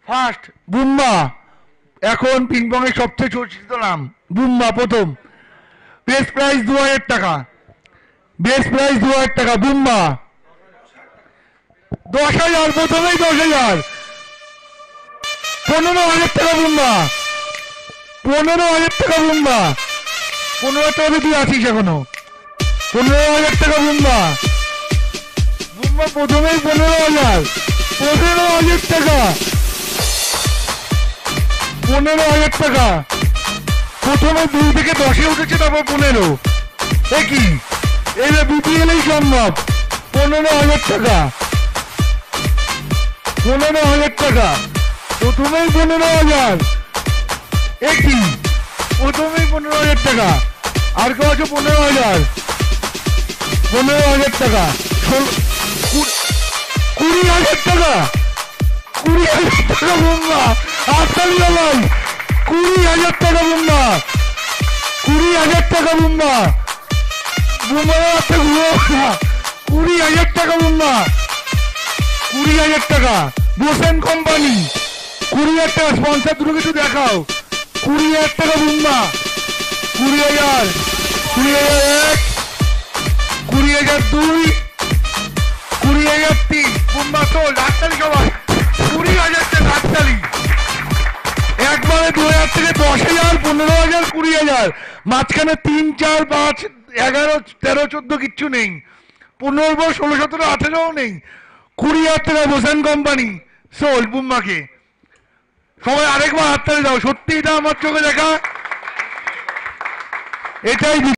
First Bumba, এখন Pingpong এর সবচেয়ে চর্চিত নাম বুম্বা। প্রথম বেস্ট প্রাইস 2000 টাকা, বেস্ট প্রাইস 2000 টাকা বুম্বা। 10,000, প্রথমেই 10,000। 15,000 টাকা বুম্বা, 15,000 টাকা বুম্বা। 15 টাকা তুই আছিস এখনো। 15,000 টাকা বুম্বা, বুম্বা প্রথমেই 15,000, 15,000 টাকা, 15,000 টাকা। প্রথমে 2 থেকে 10-এ উঠেছে, তারপর 15। একই এই বিপিএলই সম্ভব। 15,000 টাকা, 15,000 টাকা, প্রথমেই 15,000। একই প্রথমেই 15,000 টাকা। আর কেউ আছে? 15,000, 15,000 টাকা, 20,000 টাকা, 20,000 টাকা বুম্বা। আটতালি ভাই, 20,000 টাকা বুম্বা, 20,000 টাকা বুম্বা। বুম্বা 20,000 টাকা বুম্বা, 20,000 টাকা। বোসেন কোম্পানি 20,000 টাকা। স্পন্সর দুটো কিছু দেখাও। 20,000 টাকা বুম্বা, 20,000, 20,001, 20,002, 20,003 বুম্বা সোল্ড। আটতালি সবাই, 20,000 টাকা। আটতালি। একবারে 2,000 থেকে 10,000, 15,000, 20,000। মাঝখানে 3, 4, 5, 11, 13, 14 কিচ্ছু নেই। 15, 16, 17, 18 নেই। 20,000 টাকা বোসেন কোম্পানি সোল্ড বুম্বাকে। সবাই আরেকবার হাততালি দাও। সত্যি এটা আমার চোখে দেখা, এটাই।